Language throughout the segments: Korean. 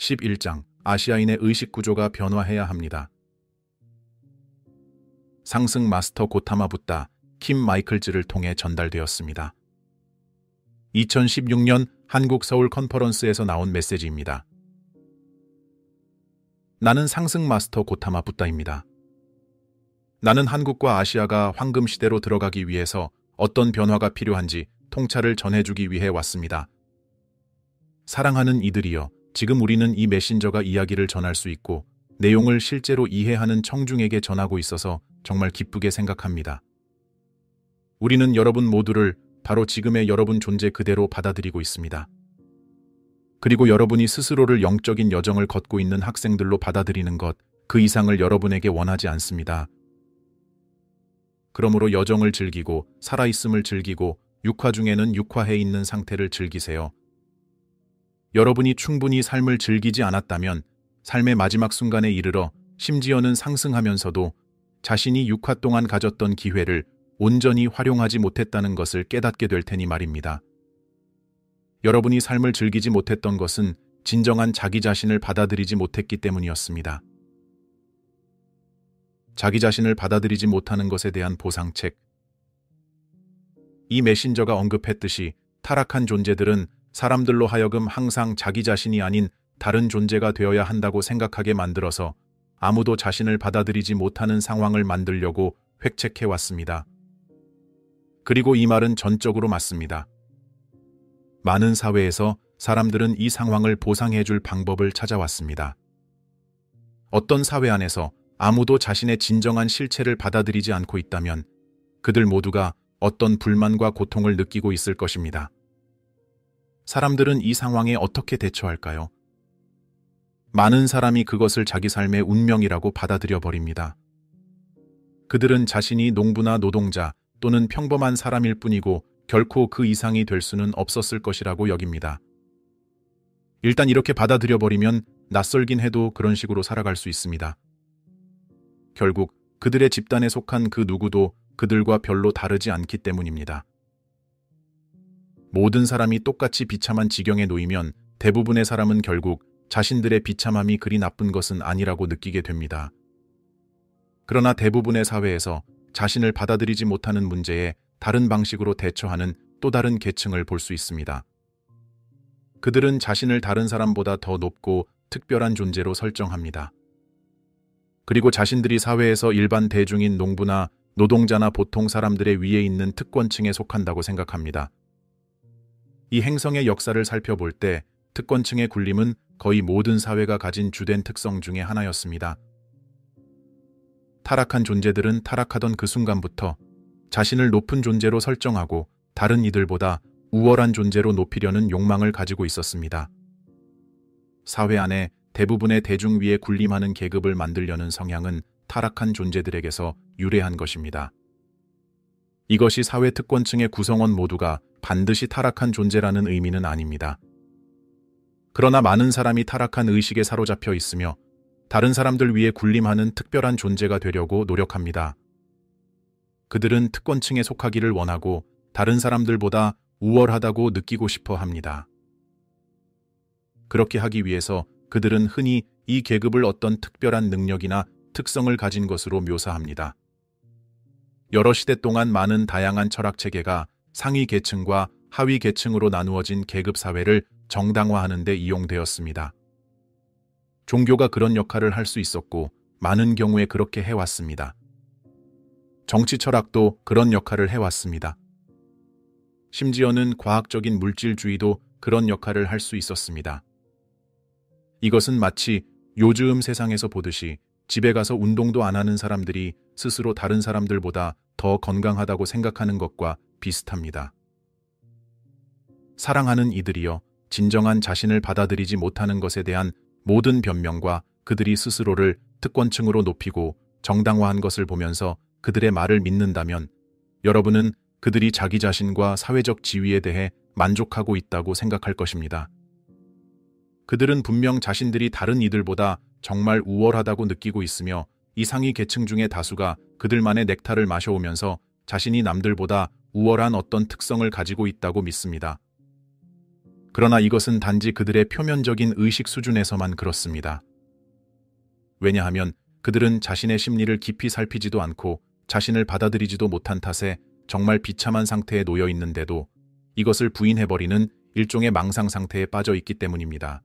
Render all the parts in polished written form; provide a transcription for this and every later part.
11장 아시아인의 의식 구조가 변화해야 합니다. 상승 마스터 고타마 붓다 킴 마이클즈를 통해 전달되었습니다. 2016년 한국 서울 컨퍼런스에서 나온 메시지입니다. 나는 상승 마스터 고타마 붓다입니다. 나는 한국과 아시아가 황금 시대로 들어가기 위해서 어떤 변화가 필요한지 통찰을 전해주기 위해 왔습니다. 사랑하는 이들이여, 지금 우리는 이 메신저가 이야기를 전할 수 있고 내용을 실제로 이해하는 청중에게 전하고 있어서 정말 기쁘게 생각합니다. 우리는 여러분 모두를 바로 지금의 여러분 존재 그대로 받아들이고 있습니다. 그리고 여러분이 스스로를 영적인 여정을 걷고 있는 학생들로 받아들이는 것, 그 이상을 여러분에게 원하지 않습니다. 그러므로 여정을 즐기고 살아있음을 즐기고 육화 중에는 육화해 있는 상태를 즐기세요. 여러분이 충분히 삶을 즐기지 않았다면 삶의 마지막 순간에 이르러 심지어는 상승하면서도 자신이 육화 동안 가졌던 기회를 온전히 활용하지 못했다는 것을 깨닫게 될 테니 말입니다. 여러분이 삶을 즐기지 못했던 것은 진정한 자기 자신을 받아들이지 못했기 때문이었습니다. 자기 자신을 받아들이지 못하는 것에 대한 보상책. 이 메신저가 언급했듯이 타락한 존재들은 사람들로 하여금 항상 자기 자신이 아닌 다른 존재가 되어야 한다고 생각하게 만들어서 아무도 자신을 받아들이지 못하는 상황을 만들려고 획책해왔습니다. 그리고 이 말은 전적으로 맞습니다. 많은 사회에서 사람들은 이 상황을 보상해줄 방법을 찾아왔습니다. 어떤 사회 안에서 아무도 자신의 진정한 실체를 받아들이지 않고 있다면 그들 모두가 어떤 불만과 고통을 느끼고 있을 것입니다. 사람들은 이 상황에 어떻게 대처할까요? 많은 사람이 그것을 자기 삶의 운명이라고 받아들여 버립니다. 그들은 자신이 농부나 노동자 또는 평범한 사람일 뿐이고 결코 그 이상이 될 수는 없었을 것이라고 여깁니다. 일단 이렇게 받아들여 버리면 낯설긴 해도 그런 식으로 살아갈 수 있습니다. 결국 그들의 집단에 속한 그 누구도 그들과 별로 다르지 않기 때문입니다. 모든 사람이 똑같이 비참한 지경에 놓이면 대부분의 사람은 결국 자신들의 비참함이 그리 나쁜 것은 아니라고 느끼게 됩니다. 그러나 대부분의 사회에서 자신을 받아들이지 못하는 문제에 다른 방식으로 대처하는 또 다른 계층을 볼 수 있습니다. 그들은 자신을 다른 사람보다 더 높고 특별한 존재로 설정합니다. 그리고 자신들이 사회에서 일반 대중인 농부나 노동자나 보통 사람들의 위에 있는 특권층에 속한다고 생각합니다. 이 행성의 역사를 살펴볼 때 특권층의 굴림은 거의 모든 사회가 가진 주된 특성 중에 하나였습니다. 타락한 존재들은 타락하던 그 순간부터 자신을 높은 존재로 설정하고 다른 이들보다 우월한 존재로 높이려는 욕망을 가지고 있었습니다. 사회 안에 대부분의 대중 위에 군림하는 계급을 만들려는 성향은 타락한 존재들에게서 유래한 것입니다. 이것이 사회 특권층의 구성원 모두가 반드시 타락한 존재라는 의미는 아닙니다. 그러나 많은 사람이 타락한 의식에 사로잡혀 있으며 다른 사람들 위에 군림하는 특별한 존재가 되려고 노력합니다. 그들은 특권층에 속하기를 원하고 다른 사람들보다 우월하다고 느끼고 싶어 합니다. 그렇게 하기 위해서 그들은 흔히 이 계급을 어떤 특별한 능력이나 특성을 가진 것으로 묘사합니다. 여러 시대 동안 많은 다양한 철학 체계가 상위 계층과 하위 계층으로 나누어진 계급 사회를 정당화하는 데 이용되었습니다. 종교가 그런 역할을 할 수 있었고 많은 경우에 그렇게 해왔습니다. 정치 철학도 그런 역할을 해왔습니다. 심지어는 과학적인 물질주의도 그런 역할을 할 수 있었습니다. 이것은 마치 요즘 세상에서 보듯이 집에 가서 운동도 안 하는 사람들이 스스로 다른 사람들보다 더 건강하다고 생각하는 것과 비슷합니다. 사랑하는 이들이여, 진정한 자신을 받아들이지 못하는 것에 대한 모든 변명과 그들이 스스로를 특권층으로 높이고 정당화한 것을 보면서 그들의 말을 믿는다면 여러분은 그들이 자기 자신과 사회적 지위에 대해 만족하고 있다고 생각할 것입니다. 그들은 분명 자신들이 다른 이들보다 정말 우월하다고 느끼고 있으며 이 상위 계층 중의 다수가 그들만의 넥타를 마셔오면서 자신이 남들보다 우월한 어떤 특성을 가지고 있다고 믿습니다. 그러나 이것은 단지 그들의 표면적인 의식 수준에서만 그렇습니다. 왜냐하면 그들은 자신의 심리를 깊이 살피지도 않고 자신을 받아들이지도 못한 탓에 정말 비참한 상태에 놓여 있는데도 이것을 부인해버리는 일종의 망상 상태에 빠져 있기 때문입니다.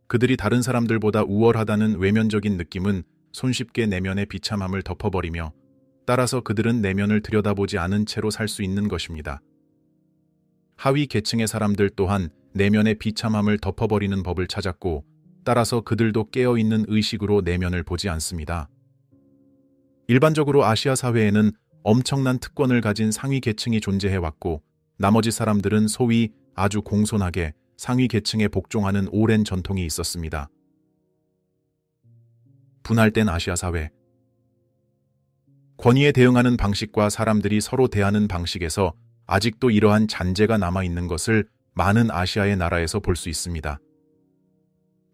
그들이 다른 사람들보다 우월하다는 외면적인 느낌은 손쉽게 내면의 비참함을 덮어버리며 따라서 그들은 내면을 들여다보지 않은 채로 살 수 있는 것입니다. 하위 계층의 사람들 또한 내면의 비참함을 덮어버리는 법을 찾았고 따라서 그들도 깨어있는 의식으로 내면을 보지 않습니다. 일반적으로 아시아 사회에는 엄청난 특권을 가진 상위 계층이 존재해왔고 나머지 사람들은 소위 아주 공손하게 상위 계층에 복종하는 오랜 전통이 있었습니다. 분할된 아시아 사회. 권위에 대응하는 방식과 사람들이 서로 대하는 방식에서 아직도 이러한 잔재가 남아있는 것을 많은 아시아의 나라에서 볼 수 있습니다.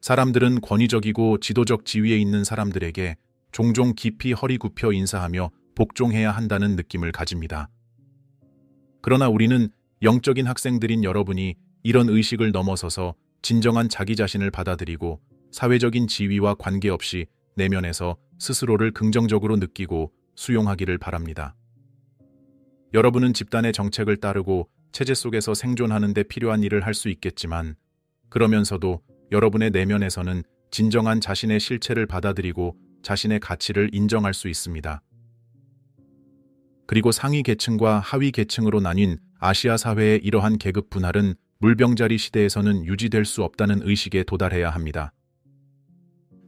사람들은 권위적이고 지도적 지위에 있는 사람들에게 종종 깊이 허리 굽혀 인사하며 복종해야 한다는 느낌을 가집니다. 그러나 우리는 영적인 학생들인 여러분이 이런 의식을 넘어서서 진정한 자기 자신을 받아들이고 사회적인 지위와 관계없이 내면에서 스스로를 긍정적으로 느끼고 수용하기를 바랍니다. 여러분은 집단의 정책을 따르고 체제 속에서 생존하는 데 필요한 일을 할 수 있겠지만 그러면서도 여러분의 내면에서는 진정한 자신의 실체를 받아들이고 자신의 가치를 인정할 수 있습니다. 그리고 상위 계층과 하위 계층으로 나뉜 아시아 사회의 이러한 계급 분할은 물병자리 시대에서는 유지될 수 없다는 의식에 도달해야 합니다.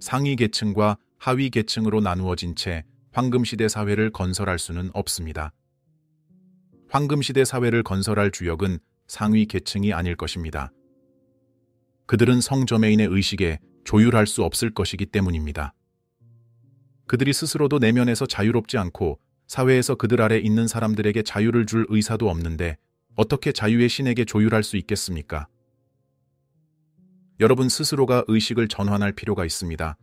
상위 계층과 하위 계층으로 나누어진 채 황금시대 사회를 건설할 수는 없습니다. 황금시대 사회를 건설할 주역은 상위 계층이 아닐 것입니다. 그들은 성저매인의 의식에 조율할 수 없을 것이기 때문입니다. 그들이 스스로도 내면에서 자유롭지 않고 사회에서 그들 아래 있는 사람들에게 자유를 줄 의사도 없는데 어떻게 자유의 신에게 조율할 수 있겠습니까? 여러분 스스로가 의식을 전환할 필요가 있습니다.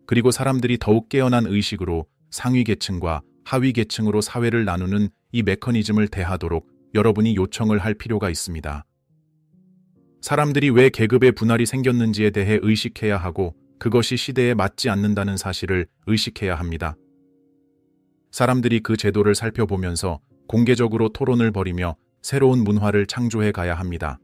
그리고 사람들이 더욱 깨어난 의식으로 상위 계층과 하위 계층으로 사회를 나누는 이 메커니즘을 대하도록 여러분이 요청을 할 필요가 있습니다. 사람들이 왜 계급의 분할이 생겼는지에 대해 의식해야 하고 그것이 시대에 맞지 않는다는 사실을 의식해야 합니다. 사람들이 그 제도를 살펴보면서 공개적으로 토론을 벌이며 새로운 문화를 창조해 가야 합니다.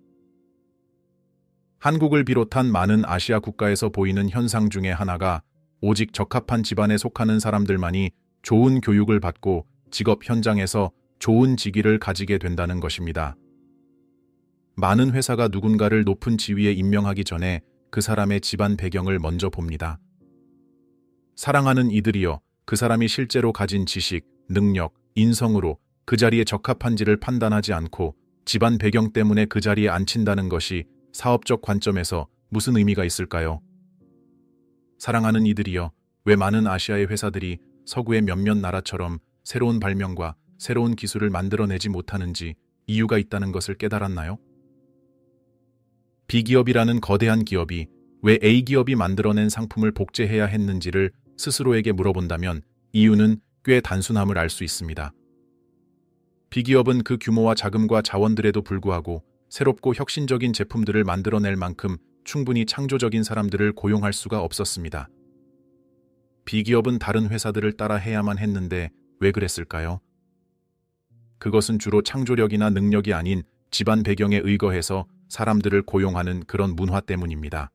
한국을 비롯한 많은 아시아 국가에서 보이는 현상 중에 하나가 오직 적합한 집안에 속하는 사람들만이 좋은 교육을 받고 직업 현장에서 좋은 직위를 가지게 된다는 것입니다. 많은 회사가 누군가를 높은 지위에 임명하기 전에 그 사람의 집안 배경을 먼저 봅니다. 사랑하는 이들이여, 그 사람이 실제로 가진 지식, 능력, 인성으로 그 자리에 적합한지를 판단하지 않고 집안 배경 때문에 그 자리에 앉힌다는 것이 사업적 관점에서 무슨 의미가 있을까요? 사랑하는 이들이여, 왜 많은 아시아의 회사들이 서구의 몇몇 나라처럼 새로운 발명과 새로운 기술을 만들어내지 못하는지 이유가 있다는 것을 깨달았나요? B기업이라는 거대한 기업이 왜 A기업이 만들어낸 상품을 복제해야 했는지를 스스로에게 물어본다면 이유는 꽤 단순함을 알 수 있습니다. B기업은 그 규모와 자금과 자원들에도 불구하고 새롭고 혁신적인 제품들을 만들어낼 만큼 충분히 창조적인 사람들을 고용할 수가 없었습니다. B기업은 다른 회사들을 따라 해야만 했는데 왜 그랬을까요? 그것은 주로 창조력이나 능력이 아닌 집안 배경에 의거해서 사람들을 고용하는 그런 문화 때문입니다.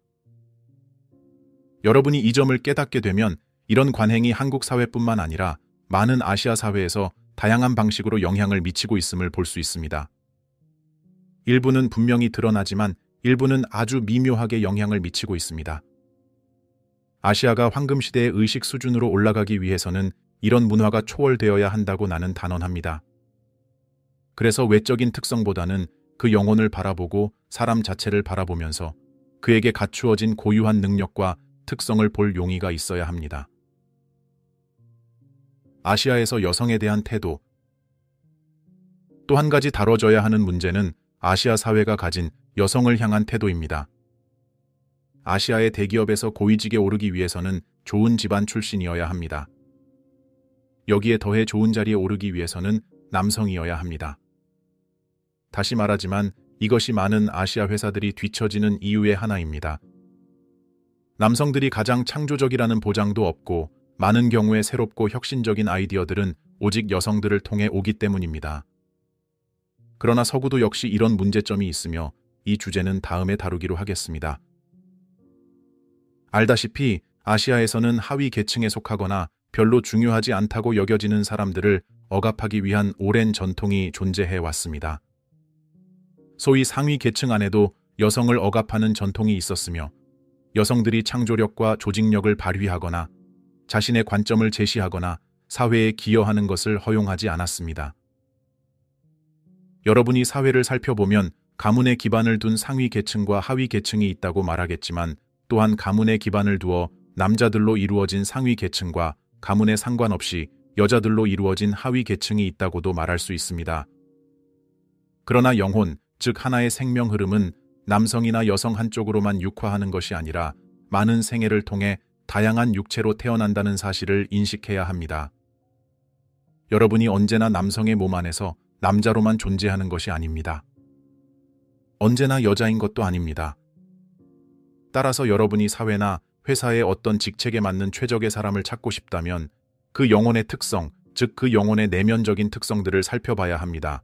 여러분이 이 점을 깨닫게 되면 이런 관행이 한국 사회뿐만 아니라 많은 아시아 사회에서 다양한 방식으로 영향을 미치고 있음을 볼 수 있습니다. 일부는 분명히 드러나지만 일부는 아주 미묘하게 영향을 미치고 있습니다. 아시아가 황금시대의 의식 수준으로 올라가기 위해서는 이런 문화가 초월되어야 한다고 나는 단언합니다. 그래서 외적인 특성보다는 그 영혼을 바라보고 사람 자체를 바라보면서 그에게 갖추어진 고유한 능력과 특성을 볼 용의가 있어야 합니다. 아시아에서 여성에 대한 태도. 또 한 가지 다뤄져야 하는 문제는 아시아 사회가 가진 여성을 향한 태도입니다. 아시아의 대기업에서 고위직에 오르기 위해서는 좋은 집안 출신이어야 합니다. 여기에 더해 좋은 자리에 오르기 위해서는 남성이어야 합니다. 다시 말하지만 이것이 많은 아시아 회사들이 뒤처지는 이유의 하나입니다. 남성들이 가장 창조적이라는 보장도 없고 많은 경우에 새롭고 혁신적인 아이디어들은 오직 여성들을 통해 오기 때문입니다. 그러나 서구도 역시 이런 문제점이 있으며 이 주제는 다음에 다루기로 하겠습니다. 알다시피 아시아에서는 하위 계층에 속하거나 별로 중요하지 않다고 여겨지는 사람들을 억압하기 위한 오랜 전통이 존재해 왔습니다. 소위 상위 계층 안에도 여성을 억압하는 전통이 있었으며 여성들이 창조력과 조직력을 발휘하거나 자신의 관점을 제시하거나 사회에 기여하는 것을 허용하지 않았습니다. 여러분이 사회를 살펴보면 가문에 기반을 둔 상위 계층과 하위 계층이 있다고 말하겠지만 또한 가문에 기반을 두어 남자들로 이루어진 상위 계층과 가문에 상관없이 여자들로 이루어진 하위 계층이 있다고도 말할 수 있습니다. 그러나 영혼, 즉 하나의 생명 흐름은 남성이나 여성 한쪽으로만 육화하는 것이 아니라 많은 생애를 통해 다양한 육체로 태어난다는 사실을 인식해야 합니다. 여러분이 언제나 남성의 몸 안에서 남자로만 존재하는 것이 아닙니다. 언제나 여자인 것도 아닙니다. 따라서 여러분이 사회나 회사의 어떤 직책에 맞는 최적의 사람을 찾고 싶다면 그 영혼의 특성, 즉 그 영혼의 내면적인 특성들을 살펴봐야 합니다.